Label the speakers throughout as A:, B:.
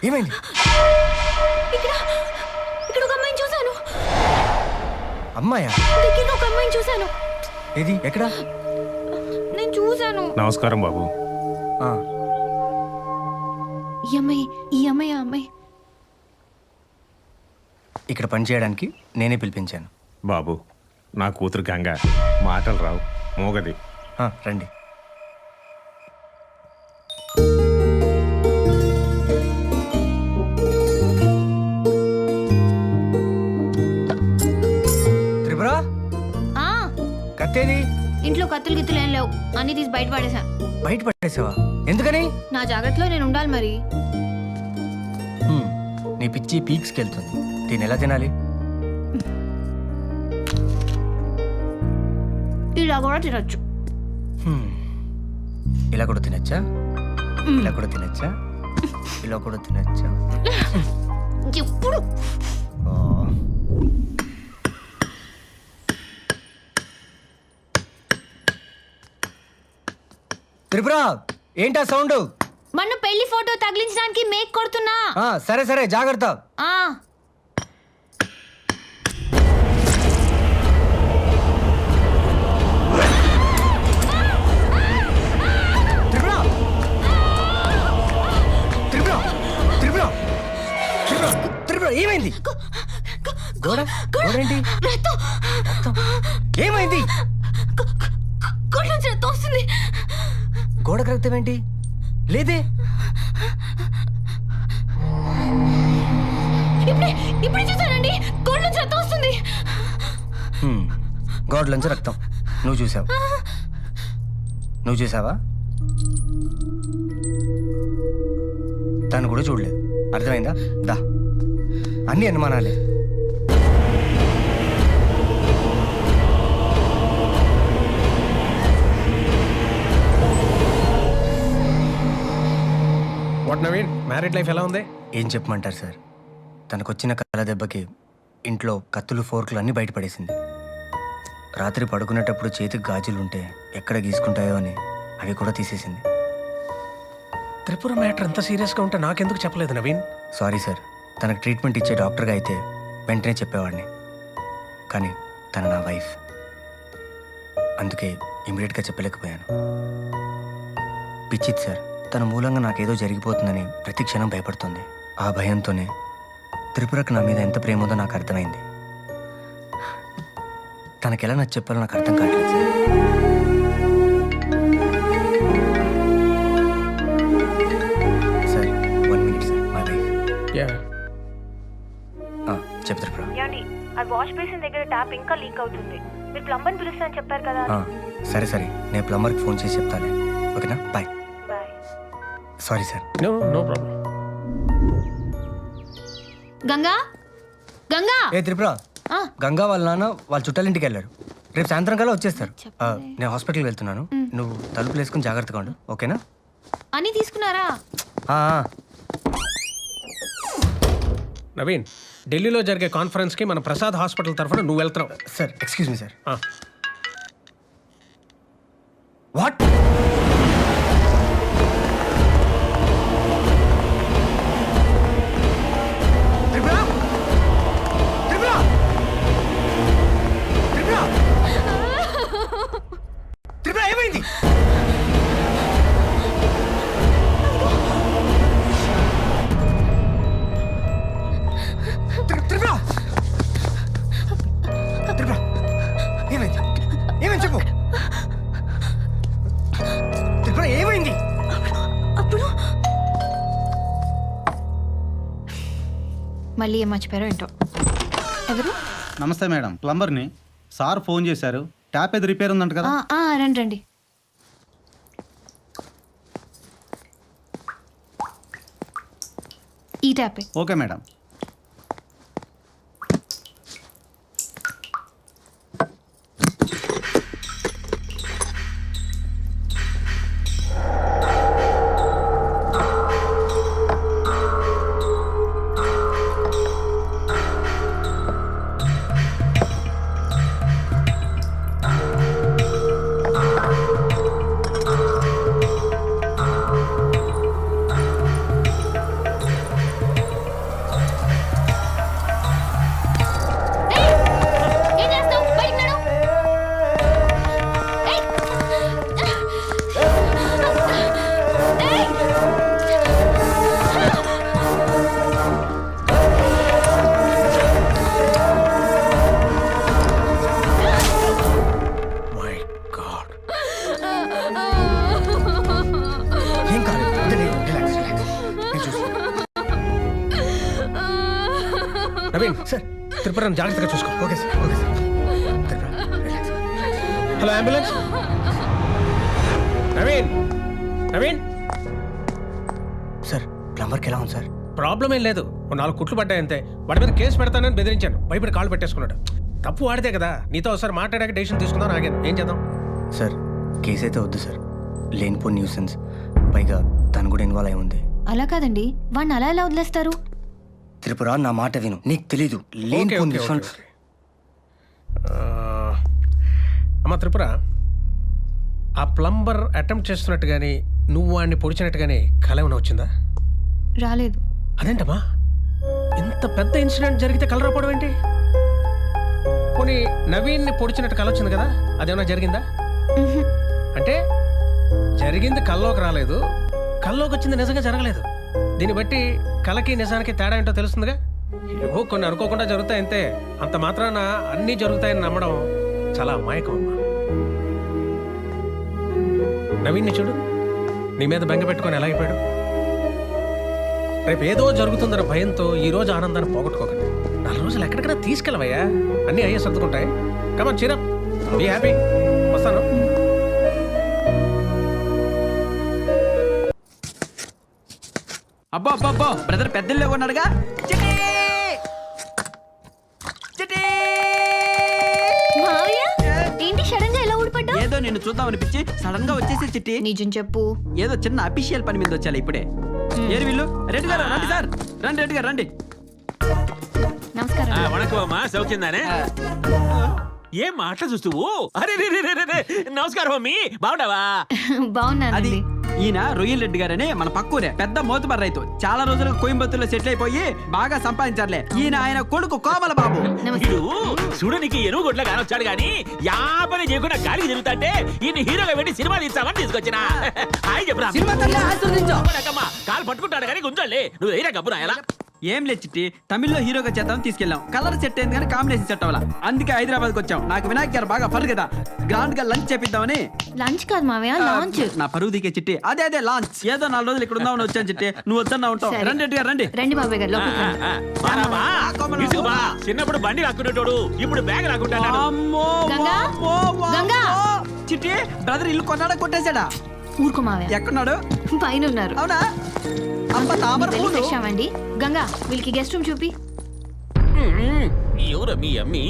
A: ఏమైంది?
B: ఇక్కడ ఒక అమ్మాయిని చూశాను.
A: అమ్మాయా?
B: దగ్గరలో ఒక అమ్మాయిని చూశాను.
A: ఏది? ఎక్కడ?
B: నేను చూశాను.
C: నమస్కారం బాబు.
B: ఈ అమ్మాయి
A: ఇక్కడ పని చేయడానికి నేనే పిలిపించాను.
C: బాబు, నా కూతురు గంగ మాటలు రావు, మోగది.
A: రండి. త్రిపుర, కత్తేది?
B: ఇంట్లో కత్తులు గిత్తులు ఏం లేవు, అన్ని తీసి బయట పడేశాను.
A: బయట పట్టేసావా? ఎందుకని?
B: నా జాగ్రత్తలో నేను ఉండాలి మరి.
A: నీ పిచ్చి పీక్స్కి వెళ్తుంది. దీన్ని ఎలా తినాలి?
B: ఇలా కూడా తినొచ్చు.
A: ఇలా కూడా తినచ్చా? ఇలా కూడా తినచ్చా? ఇలా కూడా తినచ్చా?
B: ఎప్పుడు
A: త్రిపుర, ఏంటా సౌండ్?
B: మన పెళ్లి ఫోటో తగిలించడానికి మేక్ కొడుతున్నా.
A: సరే సరే, జాగ్రత్త. త్రిపుర, త్రిపుర, త్రిపుర, త్రిపుర, త్రిపుర, ఏమైంది? గోడ గోడేంటి? ఏమైంది? గోడ రక్తం ఏంటి? లేదే.
B: ఇప్పుడు చూసానండి, గోడ నుంచి రక్తం వస్తుంది.
A: గోడలోంచి రక్తం నువ్వు చూసావు? నువ్వు చూసావా? తను కూడా చూడలేదు. అర్థమైందా? దా, అన్ని అనుమానాలే.
D: వాట్ నవీన్, మ్యారీడ్ లైఫ్ ఎలా ఉంది?
A: ఏం చెప్పమంటారు సార్, తనకొచ్చిన కళ్ళ దెబ్బకి ఇంట్లో కత్తులు ఫోర్కులు అన్నీ బయటపడేసింది. రాత్రి పడుకునేటప్పుడు చేతికి గాజులుంటే ఎక్కడ గీసుకుంటాయో అని అవి కూడా తీసేసింది.
D: త్రిపుర మ్యాటర్ అంత సీరియస్గా ఉంటే నాకెందుకు చెప్పలేదు నవీన్?
A: సారీ సార్, తనకు ట్రీట్మెంట్ ఇచ్చే డాక్టర్గా అయితే వెంటనే చెప్పేవాడిని. కానీ తన నా వైఫ్, అందుకే ఇమీడియట్గా చెప్పలేకపోయాను. పిచ్చిది సార్, తన మూలంగా నాకేదో జరిగిపోతుందని ప్రతి క్షణం భయపడుతుంది. ఆ భయంతోనే త్రిపురకు నా మీద ఎంత ప్రేమ ఉందో నాకు అర్థమైంది. తనకెలా నచ్చి చెప్పాలో నాకు అర్థం కావట్లేదు sir. 1 minute sir, my wife. చెప్పు త్రిపుర.
E: ఆ వాష్ బేసిన్ దగ్గర ట్యాప్ ఇంకా లీక్ అవుతుంది. మీరు ప్లంబర్ పిలుస్తానని చెప్పారు కదా.
A: సరే సరే, నేను ప్లంబర్కి ఫోన్ చేసి చెప్తాలే. ఓకేనా? Bye. Sorry sir.
D: No problem.
B: Ganga, Ganga.
A: ఏ త్రిపుర, గంగా వాళ్ళ నాన్న వాళ్ళ చుట్టాలింటికి వెళ్ళారు. రేపు సాయంత్రం కల్లా వచ్చేస్తారు. నేను హాస్పిటల్కి వెళ్తున్నాను. నువ్వు తలుపులు వేసుకుని జాగ్రత్తగా ఉండు, ఓకేనా?
B: అని తీసుకున్నారా?
D: నవీన్, ఢిల్లీలో జరిగే కాన్ఫరెన్స్కి మన ప్రసాద్ హాస్పిటల్ తరఫున నువ్వు వెళ్తున్నావు.
A: Sir, excuse me sir. What? ఏమైంది? ఏమైంది చెప్పు. త్రిపుర, ఏమైంది?
B: అప్పుడు మళ్ళీ ఏం మర్చిపోయారో ఏంటో. ఎవరు?
F: నమస్తే మేడం, ప్లంబర్ని. సార్ ఫోన్ చేశారు, ట్యాప్ ఏది రిపేర్ ఉందంట కదా.
B: రండి రండి. ఈ ట్యాపే.
F: Okay madam.
B: ఏం చేస్తావు? బయటికి నడు. ఏయ్! ఏయ్!
D: My God.
A: ఏం కాలేదు రిలాక్స్ రిలాక్స్ నేను చూస్తాను.
D: నవీన్ సార్, త్రిపురని జాగ్రత్తగా చూసుకో.
A: Okay sir okay sir relax.
D: Hello ambulance. Naveen Naveen,
A: sir ప్లంబర్కి ఎలా ఉంది సార్?
D: ప్రాబ్లం ఏం లేదు. ఓ 4 కుట్లు పడ్డాయి అంతే. వాడి మీద కేసు పెడతానని బెదిరించాను. భయపడి కాళ్ళు పెట్టేసుకున్నాడు. తప్పు వాడితే కదా. నీతో ఒకసారి మాట్లాడాక డెసిషన్ తీసుకుందాం ఆగాను. ఏం చేద్దాం?
A: సార్ కేసు అయితే వద్దు సార్, లేనిపోని న్యూసెన్స్, పైగా తను కూడా ఇన్వాల్వ్ అయి ఉంది.
B: అలా కాదండి, వాడిని అలా ఎలా వదిలేస్తారు?
A: త్రిపుర నా మాట విను, నీకు తెలీదు
D: ఓకే,
A: లేనిపోని
D: ఓకే,
A: విషయాలు.
D: ఓకే. అమ్మ త్రిపుర, ఆ ప్లంబర్ అటెంప్ట్ చేస్తున్నట్టు కానీ నువ్వు వాడిని పొడిచినట్టు కానీ కల ఏమైనా వచ్చిందా?
B: రాలేదు.
D: అదేంటమ్మా, ఇంత పెద్ద ఇన్సిడెంట్ జరిగితే కల రావడం ఏంటి? పోనీ నవీన్ని పొడిచినట్టు కల వచ్చింది కదా, అదేమైనా జరిగిందా?
B: ఉహు.
D: అంటే జరిగింది కల్లోకి రాలేదు, కల్లోకి వచ్చింది నిజంగా జరగలేదు. దీన్ని బట్టి కలకి నిజానికి తేడా ఏంటో తెలుస్తుందిగా. ఏవో కొన్ని అనుకోకుండా జరుగుతాయి అంతే. అంత మాత్రాన అన్నీ జరుగుతాయని నమ్మడం చాలా అమాయకం అమ్మా. నవీన్ని చూడు, నీ మీద బెంగ పెట్టుకొని ఎలా అయిపోయాడు. రేపు ఏదో జరుగుతుందన్న భయంతో ఈ రోజు ఆనందాన్ని పోగొట్టుకోకండి. 4 రోజులు ఎక్కడికైనా తీసుకెళ్ళవయ్యా, అన్నీ అయ్యే సర్దుకుంటాయి. కమాన్ చీరప్, బీ హ్యాపీ. వస్తాను.
G: అబ్బో అబ్బో అబ్బో, బ్రదర్ పెద్దల్లో ఉన్నాడుగా. చిట్టి! చిట్టి!
B: మావయ్య, ఏంటి సడన్ గా ఎలా ఊడిపడ్డా?
G: ఏదో నిన్ను చూద్దాం అనిపించి సడన్ గా వచ్చేసి చిట్టి.
B: నిజం చెప్పు.
G: ఏదో చిన్న అఫీషియల్ పని మీద వచ్చాలి ఇప్పుడే. ఏరు వీళ్ళు? రెడ్డి గారు రండి సార్, రండి రెడ్డి గారు రండి.
B: నమస్కారం.
H: వణకమ్మా సౌఖ్యందానే ఏం మాటలు చూస్తువు? అరే రే రే రే రే. నమస్కారం అమ్మి, బాగుండవా?
G: అది
B: బాగున్నానండి.
G: ఈయన రొయ్యల రెడ్డి గారని మన పక్కూరే పెద్ద మోతుబర్ రైతు. చాలా రోజులుగా కోయంబత్తూరులో సెటిల్ అయిపోయి బాగా సంపాదించారులే. ఈయన ఆయన కొడుకు కోమల బాబు.
H: వీడు చూడనికి ఎనుగు గొడ్ల కానొచ్చాడు గాని యాపని చేయకుండా గాలికి తిరుగుతాంటే ఈయన హీరోగా పెట్టి సినిమా తీస్తామని తీసుకొచ్చిన. హాయ్ చెప్పురా.
G: సినిమా తల్లి ఆశీర్వదించు.
H: వణకమ్మా, కాలు పట్టుకుంటాడు కానీ గుంజాలే. నువ్వు ఏరా గబ్బురా ఎలా?
G: ఏం లేదు చిట్టి, తమిళ్లో హీరోగా చేద్దాం తీసుకెళ్ళాం. కలర్ సెట్ అయింది కానీ కాంబినేషన్ సెట్ అవ్వాల. అందుకే హైదరాబాద్కి వచ్చాం. నాకు వినాయక్ గారు బాగా ఫర్ కదా, గ్రాండ్ గా లంచ్ చేపిద్దామని.
B: లంచ్ కాదు మావయ్య, లాంచ్.
G: నా పరువు దిగే చిట్టి. అదే అదే లాంచ్. ఏదో 4 రోజులు ఇక్కడ ఉందామని వచ్చాను చిట్టి. నువ్వు వద్దన్నా ఉంటావు.
B: సరే.
G: రండి రెడ్డి గారు రండి.
B: రండి బాబాయ్ గారు, లోపలికి రండి.
H: బారాబా, ఇసుకు బా. చిన్నప్పుడు బండి రాక్కునేటోడు, ఇప్పుడు బ్యాగ్ రాకుంటాడు.
G: అమ్మో,
B: గంగా?
G: వామ్మో, వామ్మో.
B: గంగా?
G: చిట్టి, బ్రదర్ ఇల్లు కొన్నాడా కొట్టేశాడా?
B: ఊరుకో మావయ్య,
G: ఎక్కడున్నాడు?
B: పైన ఉన్నారు.
G: అవునా? అమ్మ తామర
B: వెళ్ళి
G: పూలు.
B: ఫ్రెష్ అవ్వండి. గంగా, వీళ్ళకి గెస్ట్ రూమ్ చూపి.
H: ఎవరా మీ అమ్మి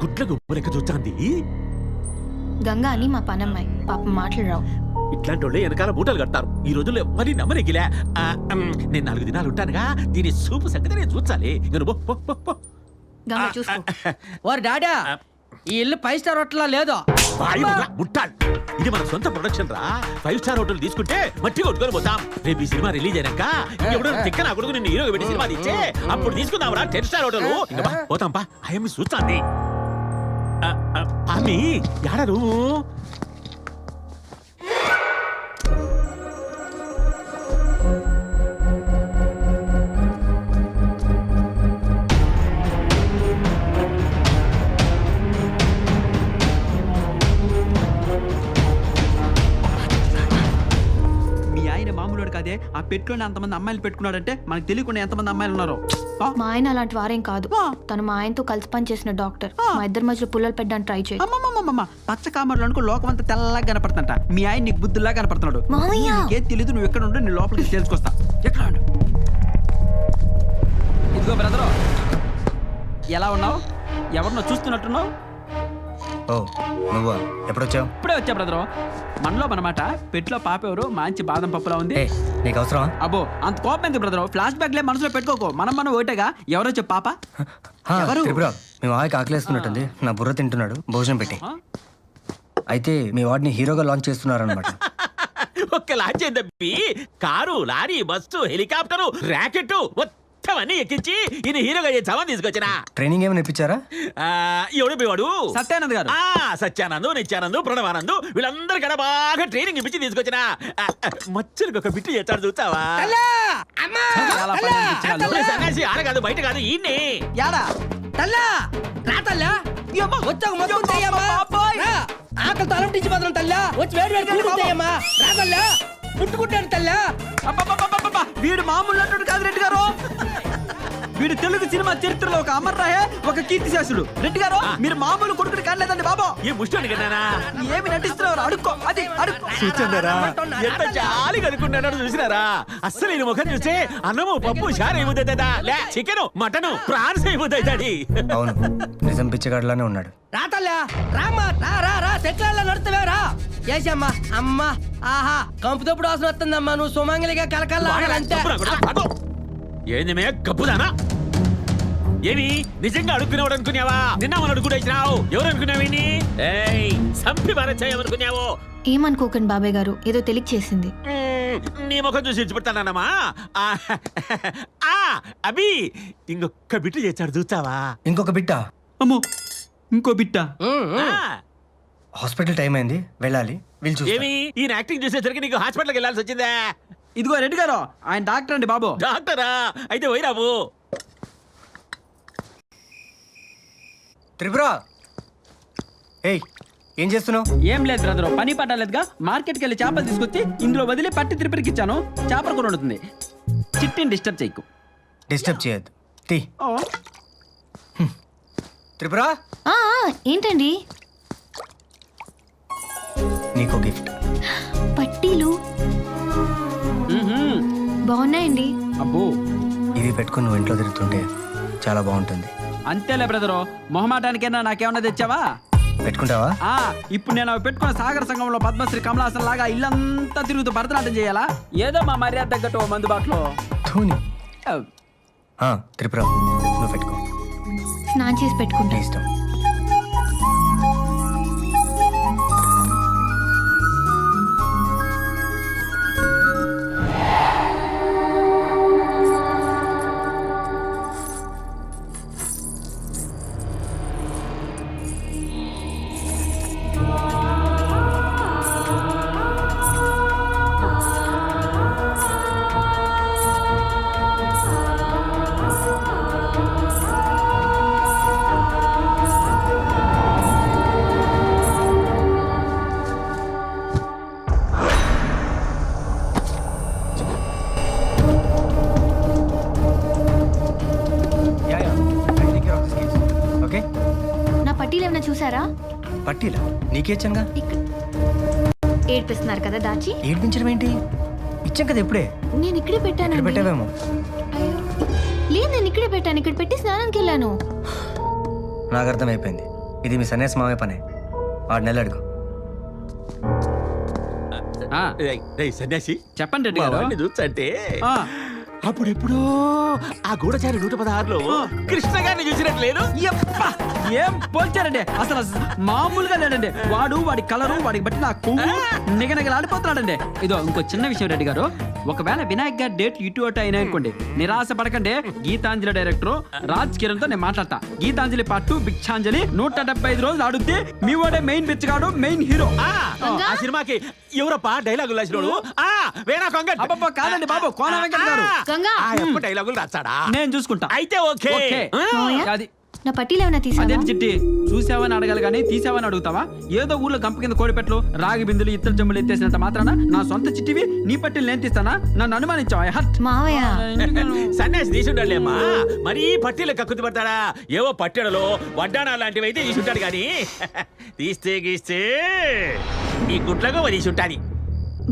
H: గుడ్ల గుబ్బ లెక్క చూచాంది?
B: గంగా అని మా పనమ్మాయి, పాపం మాటలు రావు.
H: ఇట్లాంటి వాళ్ళే వెనకాల మూటలు కడతారు. ఈ రోజుల్లో మరి నమ్మరెగిలే. నేను 4 దినాలు ఉంటానుగా, దీని సూపు సంగతి నేను చూచాలి.
B: గంగా చూసుకో.
G: ఓర్ డాడా, ఈ ఇల్లు 5 స్టార్ హోటల్ లేదు.
H: ముట్టాడు. ఇది మన సొంత ప్రొడక్షన్ రా. 5 స్టార్ హోటల్ తీసుకుంటే మట్టి కొట్టుకొని పోతాం. రేపు ఈ సినిమా రిలీజ్ అయినాక ఇంకెప్పుడు తిక్క నా కొడుకు నిన్ను హీరోగా పెట్టి సినిమా తీస్తే అప్పుడు తీసుకుందాం రా 10 స్టార్ హోటల్. ఇంకా పోతాం పా. అయ్యమ్మి చూస్తాంది. అమ్మి యాడ నువ్వు?
G: కాదే, ఆ పెట్టులోనే అంతమంది అమ్మాయిలు పెట్టుకున్నాడంటే మనకు తెలియకుండా ఎంతమంది అమ్మాయిలు ఉన్నారో.
B: మా ఆయన అలాంటి వారేం కాదు. తను మా ఆయనతో కలిసి పని చేసిన డాక్టర్. మా ఇద్దరి మధ్యలో పుల్లలు పెట్టడానికి ట్రై చేయి.
G: అమ్మమ్మమ్మమ్మ, పచ్చ కామర్లు అనుకో లోకం అంతా తెల్లగా కనపడుతుంట. మీ ఆయన నీకు బుద్ధుల్లా కనపడుతున్నాడు.
B: మామయ్య,
G: నీకేం తెలీదు, నువ్వు ఎక్కడ ఉండు, నీ లోపలికి తెలుసుకొస్తా. ఎక్కడ ఉండు? ఇదిగో బ్రదరు, ఎలా ఉన్నావు? ఎవరినో చూస్తున్నట్టున్నావు?
A: ఓ నువ్వా, ఎప్పుడొచ్చావు?
G: ఇప్పుడే వచ్చా బ్రదరు. మనలో మనమాట, పెట్లో పాప ఎవరు మంచి బాదం పప్పులా ఉంది.
A: ఏ నీకు అవసరమా?
G: అబ్బో అంత కోపం ఎందుకు బ్రదరు? ఫ్లాష్ బ్యాక్ లే మనసులో పెట్టుకోకు. మనం ఒకటేగా. ఎవరో చెప్పు పాప.
A: హా,
G: ఎవరు?
A: త్రిపుర, మీ వాడికి ఆకలేస్తున్నట్టుంది. నా బుర్ర తింటున్నాడు, భోజనం పెట్టి.
G: ఆ?
A: అయితే మీ వాడిని హీరోగా లాంచ్ చేస్తున్నారనమాట.
H: ఒక్క లాంచ్ అయిందబ్బి. Car, lorry, bus, helicopter, rocket మొత్తం అన్ని ఎక్కించి ఈయన హీరోగా చేద్దామని తీసుకొచ్చినా.
A: ట్రైనింగ్ ఏమైనా ఇప్పించారా?
H: ఎవడు పోవాడు?
G: సత్యానంద్ గారు.
H: సత్యానందు, నిత్యానందు, ప్రణవానందు వీళ్ళందరికన్నా బాగా ట్రైనింగ్ ఇప్పించి తీసుకొచ్చినా. మచ్చరికి ఒక బిట్టు చేస్తాడు, చూస్తావా?
G: చాలా పని అనిపించిన వాళ్ళు.
H: సన్యాసి ఆడ కాదు, బయట కాదు, ఈయన్నే.
G: యాడా?
I: తల్లా రా తల్లా వచ్చాక మొత్తం తెయ్యమ్మా ఆకలి తలంటించి బదులు తల్లా వచ్చి వేడి వేడి కూడు తెయ్యమ్మా రా తల్లా పుట్టుకుంటాడు తల్లా
G: అబ్బబ్బబ్బబ్బబ్బ! వీడు మామూలు నటుడు కాదు రెడ్డి గారు. వీడు తెలుగు సినిమా చరిత్రలో ఒక అమర్ రాయే, ఒక కీర్తిశాసుడు. రెడ్డి గారు, మీరు మామూలు కొడుకుని కానలేదండి బాబు.
H: ఈ ముష్టోని కన్నానా?
G: ఏమి నటిస్తున్నారు? అడుక్కో, అది అడుక్కో.
H: చూచండారా ఎంత జాలిగా అనుకున్నాడో చూసినారా? అస్సలు ఈయన ముఖం చూస్తే అన్నము, పప్పు, షార్ ఏముద్దా, లే చికెన్, మటన్, ప్రాన్స్ ఏముద్దాడి.
A: అవును, నిజం పిచ్చగాడిలానే ఉన్నాడు.
I: రా తల్లా రామ్మా రా రా రా చెట్ల నడుతువే రా చేసమ్మా అమ్మా ఆహా కంపుతప్పుడు వాసన వస్తుందమ్మా నువ్వు సుమంగలిగా కలకల్లా అంతే
H: ఏంది మే గబ్బుదానా? ఏమి నిజంగా అడుక్కునేవాడు అనుకున్నావా? నిన్న మనం అడుగుడేసినావు. ఎవరు అనుకున్నావు? సంపి భారత్
B: ఏమనుకోకండి బాబాయ్ గారు, ఏదో తెలియక చేసింది.
H: నీ ముఖం చూసి ఇచ్చిపెడతానమ్మా. అభి ఇంకొక బిట్టు చేశాడు, చూస్తావా?
A: ఇంకొక బిట్ట?
G: అమ్మో, ఇంకో బిట్ట.
A: హాస్పిటల్ టైం అయింది, వెళ్ళాలి. వీళ్ళు చూస్తారు.
H: ఏమి ఈయన యాక్టింగ్ చూసేసరికి నీకు హాస్పిటల్కి వెళ్ళాల్సి వచ్చిందా?
G: ఇదిగో రెడ్డి గారు, ఆయన డాక్టర్ అండి బాబు.
H: డాక్టరా? అయితే పోయిరాబు.
A: త్రిపుర, ఏయ్ ఏం చేస్తున్నావు?
G: ఏం లేదు బ్రదరు, పని పడ్డాలేదుగా. మార్కెట్కి వెళ్ళి చేపలు తీసుకొచ్చి ఇందులో వదిలి పట్టి తిరుపతికి ఇచ్చాను. చేపల కూర వండుతుంది. చిట్టిని డిస్టర్బ్ చేయకు.
A: డిస్టర్బ్ చేయొద్దు. తీ.
G: ఓ,
A: త్రిపుర,
B: ఏంటండి?
A: నీకు గిఫ్ట్.
B: పట్టీలు
G: మ్మ్హ్మ్.
B: బాగున్నాయండి.
G: అబ్బో,
A: ఇవి పెట్టుకుని నువ్వు ఇంట్లో తిరుగుతుంటే చాలా బాగుంటుంది.
G: అంతేలే బ్రదరు, మొహమాటానికైనా నాకేమన్నా తెచ్చావా?
A: పెట్టుకుంటావా?
G: ఇప్పుడు నేను అవి పెట్టుకున్న సాగర సంఘంలో పద్మశ్రీ కమలాసన్ లాగా ఇల్లంతా తిరుగుతూ భరతనాట్యం చేయాలా? ఏదో మా మర్యాద తగ్గట్టు ఓ మందుబాటులో.
A: ధోని. త్రిపుర, నువ్వు పెట్టుకో.
B: స్నానం చేసి పెట్టుకుంటా.
A: నీ ఇష్టం. ఓకే,
B: నా పట్టీలు ఏమైనా చూసారా?
A: పట్టీలా? నీకే ఇచ్చానుగా.
B: ఇక్కడ ఏడ్పిస్తున్నారు కదా దాచి.
A: ఏడ్పించడం ఏంటి? ఇచ్చాం కదా ఇప్పుడే.
B: నేను ఇక్కడే
A: ఇక్కడ
B: పెట్టాను.
A: పెట్టావేమో.
B: లేదు, నేను ఇక్కడే పెట్టాను. ఇక్కడ పెట్టి స్నానానికి వెళ్ళాను.
A: నాకు అర్థమైపోయింది, ఇది మీ సన్యాసి మావే పనే. 6 నెలలు అడుగు.
H: సన్యాసి
G: చెప్పండి రెడ్డి గారు.
H: చూసంటే
G: ఆ,
H: అప్పుడెప్పుడు ఆ గూఢచారి 116లో కృష్ణ గారిని చూసినట్లేదు.
G: యప్పా, ఏం పోల్చారండి? అసలు మామూలుగా లేడండి. వాడి కలరు, వాడికి బట్టి నా కొవ్వు నిగనగలాడిపోతున్నాడండి. ఇదో ఇంకో చిన్న విషయం రెడ్డి గారు, ఒకవేళ వినాయక్ గారి డేట్ ఇటు అటు అయినా అనుకోండి, నిరాశ పడకండి. గీతాంజలి డైరెక్టర్ రాజ్ కిరణ్ తో నేను మాట్లాడతా. గీతాంజలి పార్ట్ 2 భిక్షాంజలి 175 రోజులు ఆడుద్ది. మీ వాడే మెయిన్ బిచ్చగాడు, మెయిన్ హీరో.
H: ఆ సినిమాకి ఎవరప్ప డైలాగులు రాసినోడు? వేణా కొంగట్.
G: అబ్బబ్బా, కాదండి బాబు, కోన వెంకట గారు.
B: గంగా,
H: ఎప్పుడు డైలాగులు రాస్తాడా?
G: నేను చూసుకుంటా.
H: అయితే ఓకే.
G: ఓకే.
B: మావయ్య,
G: అది
B: నా పట్టీలు ఏమైనా తీసావా?
G: అదేంటి చిట్టి, చూసావని అడగాలి కానీ తీసావని అడుగుతావా? ఏదో ఊర్లో గంప కింద కోడిపెట్లు, రాగి బిందులు, ఇతర జమ్ములు ఎత్తేసినంత మాత్రాన నా సొంత చిట్టివి నీ పట్టిలు నేను తీస్తానా? నన్ను అనుమానించావా?
B: మావయ్య,
H: సన్యాసి తీసుండాలేమ్మా, మరీ పట్టీలు కక్కుతి పడతాడా? ఏవో పట్టెడలో వడ్డానా లాంటివి అయితే తీసుంటాడు కానీ తీస్తే గీస్తే ఈ గుట్లగా తీసుంటాని.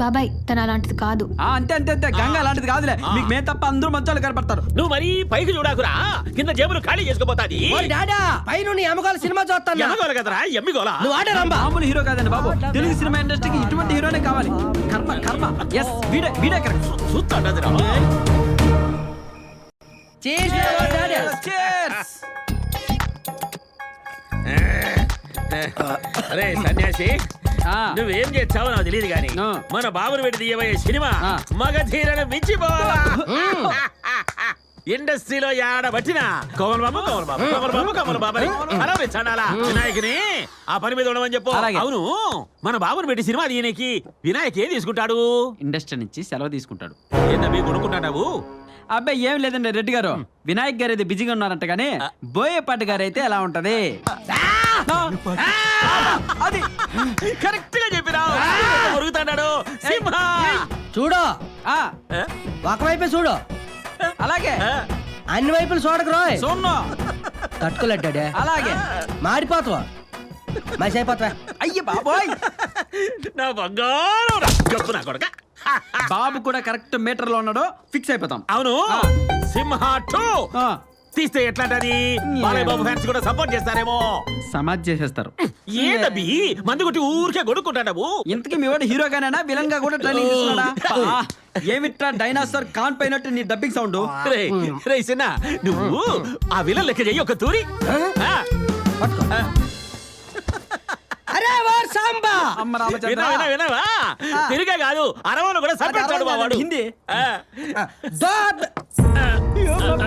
B: బాబాయ్ తను అలాంటిది కాదు.
G: అంతే అంతే అంతే గంగ అలాంటిది కాదులే. మీకు మే తప్ప అందరూ మంచాలు కనపడతారు.
H: నువ్వు మరీ పైకి చూడాకురా, కింద జేబులు ఖాళీ చేసుకోపోతాది.
I: ఓరి డాడా పైన ఎమగాల సినిమా చూస్తాను.
H: ఎమగోల కదరా, ఎమ్మిగోల.
I: నువ్వు ఆడే రంబా.
G: మామూలు హీరో కాదండి బాబు, తెలుగు సినిమా ఇండస్ట్రీకి ఇటువంటి హీరోనే కావాలి. కర్మ కర్మ. ఎస్ వీడే వీడే కరెక్ట్.
H: చూస్తాడదిరా.
G: Cheers.
H: అరే సన్యాసి,
G: ఆ,
H: నువ్వేం చేస్తావో నాకు తెలియదు గాని
G: ఆ.
H: మన బాబుని పెట్టి తీయబోయే సినిమా
G: ఆ.
H: మగధీరను మించిపోవాలా. ఇండస్ట్రీలో యాడ పట్టినా కోమల్ బాబు కోమల్ బాబు కోమల్ బాబు కోమల్ బాబు అని అలా పెంచాడాలా వినాయకుని ఆ పని మీద ఉండమని చెప్పు.
G: అలాగే.
H: అవును, మన బాబుని పెట్టి సినిమా తీయనికి వినాయక్ ఏం తీసుకుంటాడు?
G: ఇండస్ట్రీ నుంచి సెలవు తీసుకుంటాడు.
H: ఏంటవి కొనుక్కుంటావు?
G: అబ్బాయి ఏం లేదండి రెడ్డి గారు, వినాయక్ గారు అయితే బిజీగా ఉన్నారంట కానీ బోయేపాటి గారు అయితే ఎలా ఉంటది?
H: అది కరెక్ట్ గా చెప్పినా కొరుకుతాడు సింహ.
I: చూడు
G: ఆ,
I: ఒకవైపే చూడు,
G: అలాగే
I: అన్ని వైపులు చూడకు రోయ్.
G: సోన్నో
I: తట్టుకోలేడ్డాడే,
G: అలాగే.
I: మాడిపోతావా మసి అయిపోతావా.
G: అయ్య బాబోయ్,
H: నా బంగారం రా. చెప్పు నా కొడక.
G: బాబు కూడా కరెక్ట్ మీటర్ లో ఉన్నాడు, ఫిక్స్ అయిపోతాం.
H: అవును, సింహ 2
G: ఆ,
H: తీస్తే ఎట్లాంటది? బాలయ్య బాబు ఫ్యాన్స్ కూడా సపోర్ట్ చేస్తారేమో.
G: సమాజ్ చేసేస్తారు.
H: ఏదబ్బి మందు కొట్టి ఊరికే కొడుకుంటాడు.
G: ఇంతకీ మీ వాడు హీరోగానేనా విలన్ గా కూడా ట్రైనింగ్ తీసుకున్నాడా? ఆ, ఏమిట్రా డైనాసర్ కాన్ పైనట్టు నీ డబ్బింగ్ సౌండ్.
H: రే సిన్న, నువ్వు ఆ విలన్ లెక్క చెయ్యి ఒక తూరి. ఆ.
I: అరే వార్ సాంబా.
G: అమ్మ రామచంద్ర.
H: విన్నావా? తిరిగే కాదు, అరవను కూడా సర్పంచాడు మా వాడు.
G: హిందీ.
H: ఆ.
I: దోబ్.